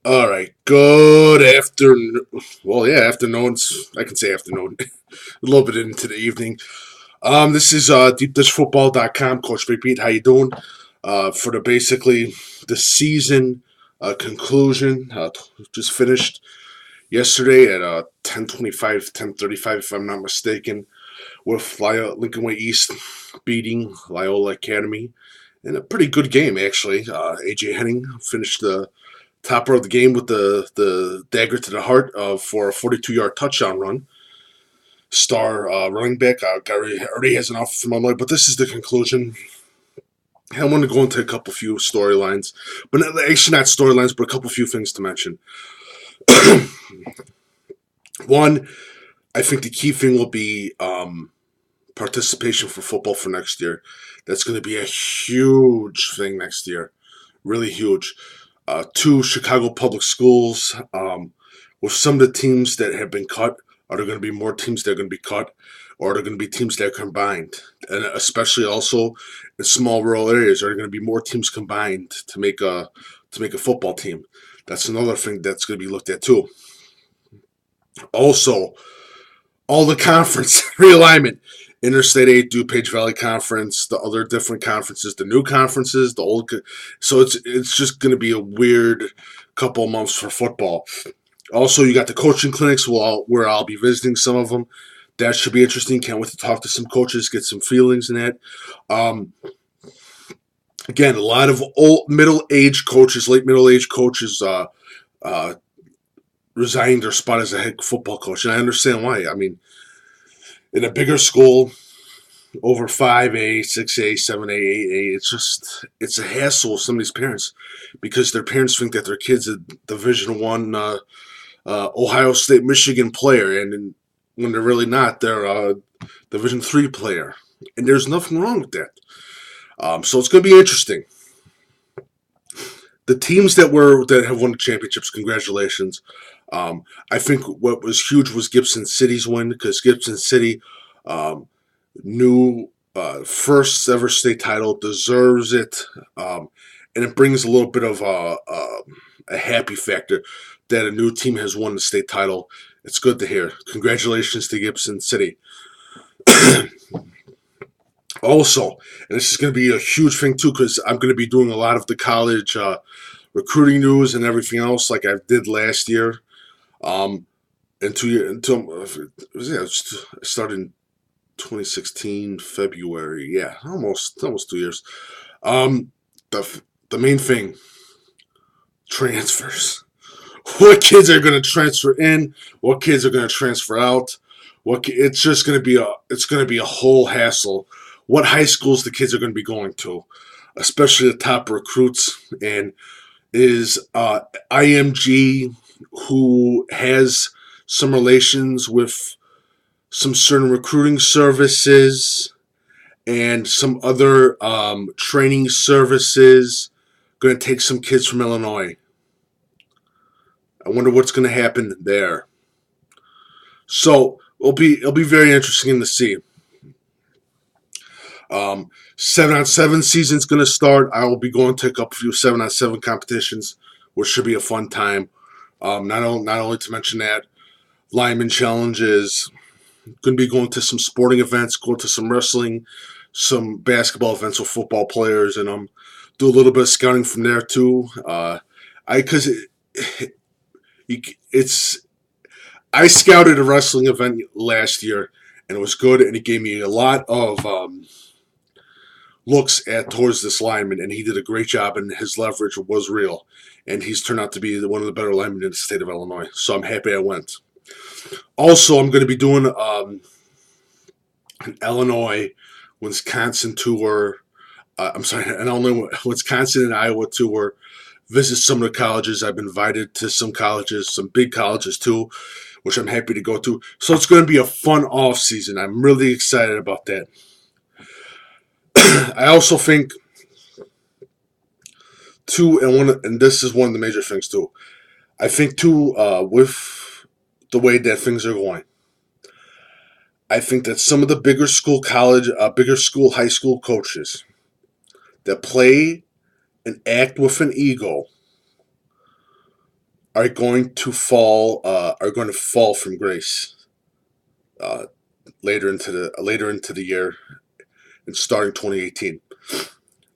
All right. Good afternoon. Well, yeah, afternoons. I can say afternoon. A little bit into the evening. This is deepdishfootball.com. Coach Big Pete, how you doing? For basically the season conclusion. Just finished yesterday at 10:25, 10:35, if I'm not mistaken, with Lincoln Way East beating Loyola Academy in a pretty good game, actually. AJ Henning finished the topper of the game with the dagger to the heart for a 42-yard touchdown run. Star running back already has an offer from Illinois, but this is the conclusion. I want to go into a couple few storylines, but actually not storylines, but a couple few things to mention. One, I think the key thing will be participation for football for next year. That's going to be a huge thing next year, really huge. Two, Chicago Public Schools. With some of the teams that have been cut, are there going to be more teams that are going to be cut, or are there going to be teams that are combined? And especially also in small rural areas, are there going to be more teams combined to make a football team? That's another thing that's going to be looked at too. Also, all the conference realignment. Interstate 8, DuPage Valley Conference, the other different conferences, the new conferences, the old. So it's just going to be a weird couple of months for football. Also, you got the coaching clinics where I'll be visiting some of them. That should be interesting. Can't wait to talk to some coaches, get some feelings in that. Um, Again, a lot of old middle-aged coaches, late middle-aged coaches, uh, resigning their spot as a head football coach, and I understand why. I mean, in a bigger school, over 5A, 6A, 7A, 8A. It's a hassle with some of these parents because their parents think that their kid's a Division One Ohio State, Michigan player, and when they're really not, they're a Division Three player, and there's nothing wrong with that. So it's going to be interesting. The teams that have won the championships, congratulations. I think what was huge was Gibson City's win because Gibson City, new first ever state title, deserves it, and it brings a little bit of a happy factor that a new team has won the state title. It's good to hear. Congratulations to Gibson City. Also, and this is going to be a huge thing too, because I'm going to be doing a lot of the college recruiting news and everything else, like I did last year. Um, until yeah, I started in 2016 February. Yeah, almost 2 years. Um, the main thing, transfers. What kids are going to transfer in? What kids are going to transfer out? It's just going to be a whole hassle. What high schools the kids are going to be going to, especially the top recruits, and is IMG, who has some relations with some certain recruiting services and some other training services, going to take some kids from Illinois. I wonder what's going to happen there. So it'll be very interesting to see. 7-on-7 season's going to start. I will be going to take up a few 7-on-7 competitions, which should be a fun time. Not only to mention that, lineman challenges. Going to be going to some sporting events, going to some wrestling, some basketball events with football players, and do a little bit of scouting from there too. Because it's I scouted a wrestling event last year, and it was good, and it gave me a lot of looks at towards this lineman, and he did a great job, and his leverage was real, and he's turned out to be one of the better linemen in the state of Illinois. So I'm happy I went. Also, I'm going to be doing an Illinois, Wisconsin tour. I'm sorry, an Illinois, Wisconsin, and Iowa tour. Visit some of the colleges. I've been invited to some colleges, some big colleges too, which I'm happy to go to. So it's going to be a fun off season. I'm really excited about that. I also think too, and this is one of the major things too. I think too, with the way that things are going, I think that some of the bigger school, high school coaches that play and act with an ego are going to fall from grace uh, later into the year and starting 2018.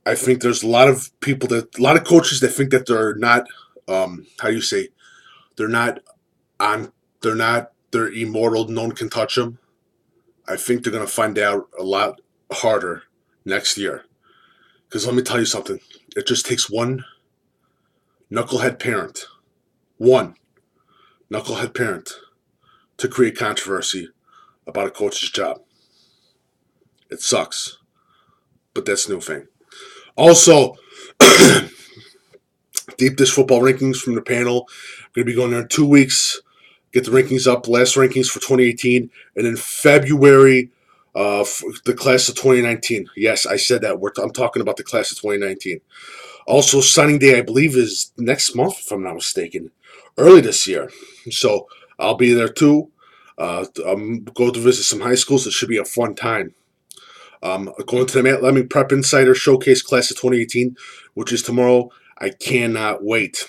I think there's a lot of coaches that think that they're not, how do you say, they're not on, they're immortal. No one can touch them. I think they're going to find out a lot harder next year. Because let me tell you something. It just takes one knucklehead parent, to create controversy about a coach's job. It sucks, but that's the new thing. Also, deep dish football rankings from the panel. I'm going to be going there in 2 weeks. Get the rankings up, last rankings for 2018, and in February, the class of 2019. Yes, I said that. I'm talking about the class of 2019. Also, signing day, I believe, is next month, if I'm not mistaken, early this year. So I'll be there too. I'm going to visit some high schools. It should be a fun time. Going to the Matt Lemming Prep Insider Showcase Class of 2018, which is tomorrow. I cannot wait.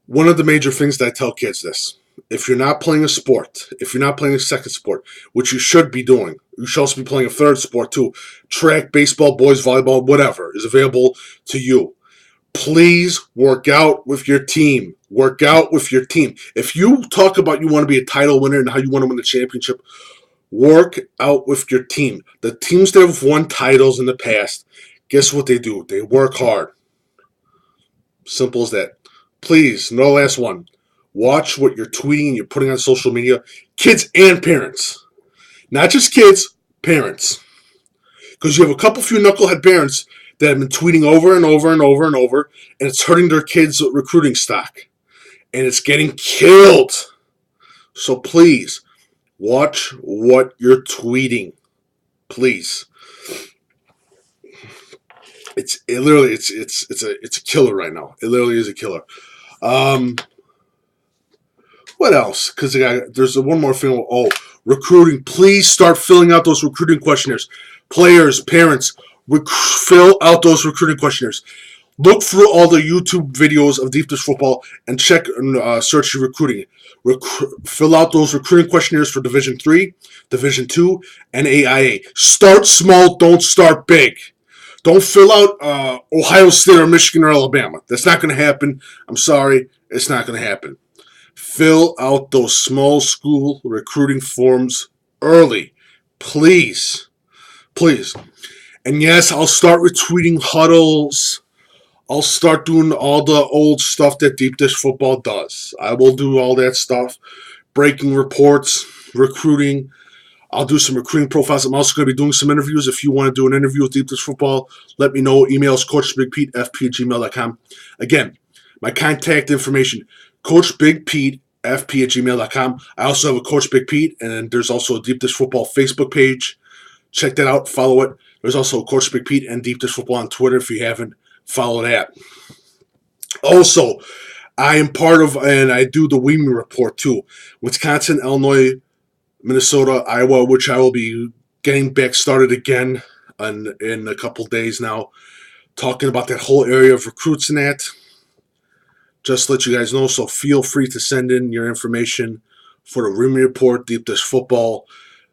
One of the major things that I tell kids this: if you're not playing a sport, if you're not playing a second sport, which you should be doing, you should also be playing a third sport too. Track, baseball, boys volleyball, whatever is available to you. Please work out with your team. Work out with your team. If you talk about you want to be a title winner and how you want to win the championship, work out with your team. The teams that have won titles in the past, guess what they do? They work hard. Simple as that. Please, no last one. Watch what you're tweeting and you're putting on social media. Kids and parents. Not just kids, parents. Because you have a few knucklehead parents that have been tweeting over and over and over and over, and it's hurting their kids' recruiting stock. And it's getting killed. So please, watch what you're tweeting. Please. It's a killer right now. It literally is a killer. What else? Because there's one more thing. Oh, recruiting. Please start filling out those recruiting questionnaires. Players, parents, fill out those recruiting questionnaires. Look through all the YouTube videos of deep dish football and check and search your recruiting. Fill out those recruiting questionnaires for Division 3, Division 2, and AIA. Start small. Don't start big. Don't fill out Ohio State or Michigan or Alabama. That's not going to happen. I'm sorry. It's not going to happen. Fill out those small school recruiting forms early. Please. Please. And yes, I'll start retweeting huddles. I'll start doing all the old stuff that deep dish football does. I will do all that stuff. Breaking reports, recruiting. I'll do some recruiting profiles. I'm also going to be doing some interviews. If you want to do an interview with Deep Dish Football, let me know. Emails coachbigpetefp@gmail.com. Again, my contact information, coachbigpetefp@gmail.com. I also have a Coach Big Pete, and there's also a Deep Dish Football Facebook page. Check that out. Follow it. There's also Coach Big Pete and Deep Dish Football on Twitter if you haven't. Follow that. Also, I am part of, and I do the Weemy Report too. Wisconsin, Illinois, Minnesota, Iowa, which I will be getting back started again in a couple days now, talking about that whole area of recruits and that. Just to let you guys know, so feel free to send in your information for the Weemy Report, Deep Dish Football.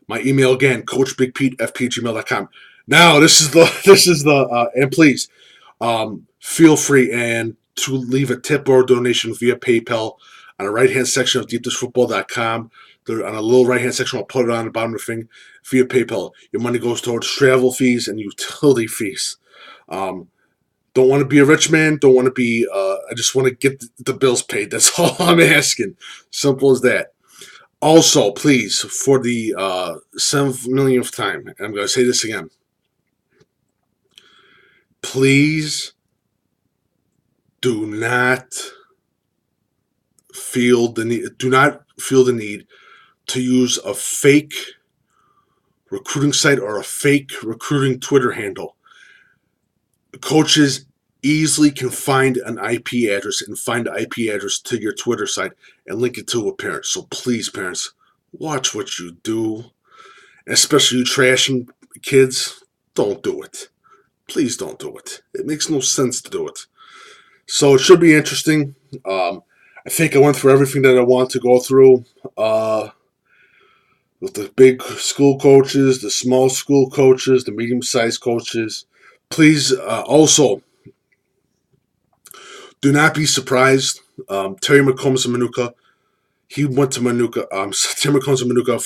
My email again, coachbigpetefp@gmail.com. Now, this is the and please, feel free and to leave a tip or donation via PayPal on the right-hand section of deepdishfootball.com. On a little right-hand section, I'll put it on the bottom of the thing via PayPal. Your money goes towards travel fees and utility fees. Don't want to be a rich man. Don't want to be. I just want to get the bills paid. That's all I'm asking. Simple as that. Also, please, for the 7 millionth time, and I'm going to say this again. Please do not feel the need. Do not feel the need to use a fake recruiting site or a fake recruiting Twitter handle. Coaches easily can find an IP address and find the IP address to your Twitter site and link it to a parent. So please, parents, watch what you do. Especially you trashing kids, don't do it. Please don't do it. It makes no sense to do it. So it should be interesting. I think I went through everything that I want to go through with the big school coaches, the small school coaches, the medium-sized coaches. Please also do not be surprised. Terry McCombs and Manuka, he went to Manuka. Terry McCombs and Manuka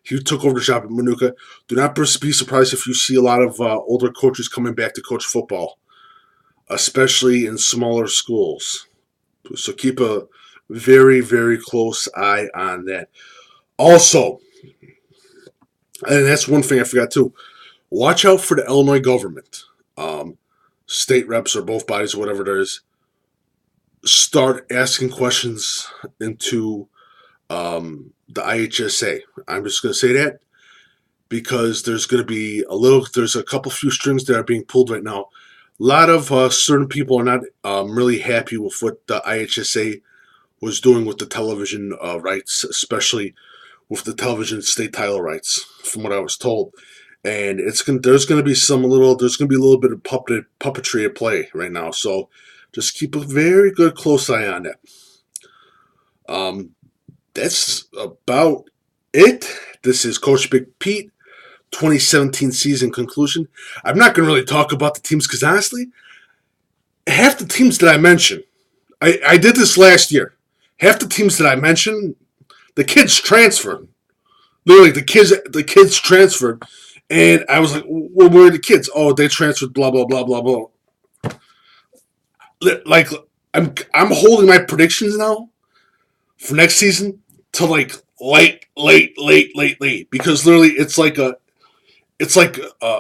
he took over the job at Manuka. Do not be surprised if you see a lot of older coaches coming back to coach football, especially in smaller schools. So keep a very, very close eye on that. Also, and that's one thing I forgot too, watch out for the Illinois government. State reps or both bodies or whatever there is, start asking questions into the IHSA. I'm just going to say that because there's going to be there's a few strings that are being pulled right now. A lot of certain people are not really happy with what the IHSA was doing with the television rights, especially with the television state title rights, from what I was told. And there's going to be a little bit of puppetry at play right now. So just keep a very good close eye on that. That's about it. This is Coach Big Pete, 2017 season conclusion. I'm not going to really talk about the teams because honestly, half the teams that I mentioned, I did this last year. Half the teams that I mentioned, the kids transferred. Literally, the kids transferred, and I was like, well, where are the kids? Oh, they transferred. Blah blah blah blah blah. Like, I'm holding my predictions now for next season to like late because literally it's like a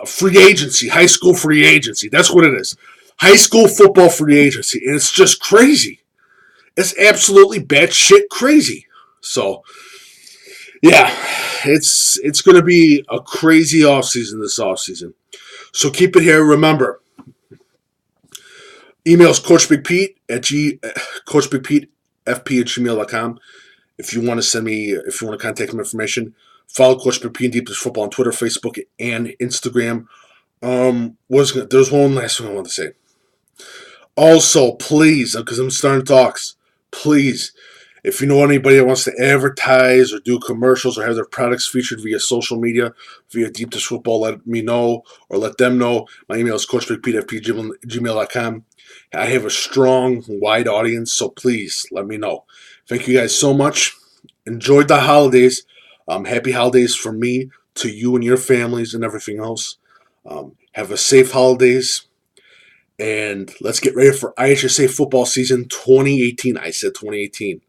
free agency, high school free agency. That's what it is. High school football free agency, and it's just crazy. It's absolutely batshit crazy. So, yeah, it's going to be a crazy offseason this offseason. So keep it here. Remember, emails CoachBigPete at CoachBigPeteFP@gmail.com. If you want to contact me information, follow Coach Big Pete and Deep Dish Football on Twitter, Facebook, and Instagram. There's one last thing I want to say. Also, please, because I'm starting talks, please, if you know anybody that wants to advertise or do commercials or have their products featured via social media, via Deep Dish Football, let me know or let them know. My email is coachbigpete@gmail.com. I have a strong, wide audience, so please let me know. Thank you guys so much. Enjoyed the holidays. Happy holidays from me to you and your families and everything else. Have a safe holidays. And let's get ready for IHSA football season 2018. I said 2018.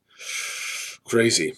Crazy.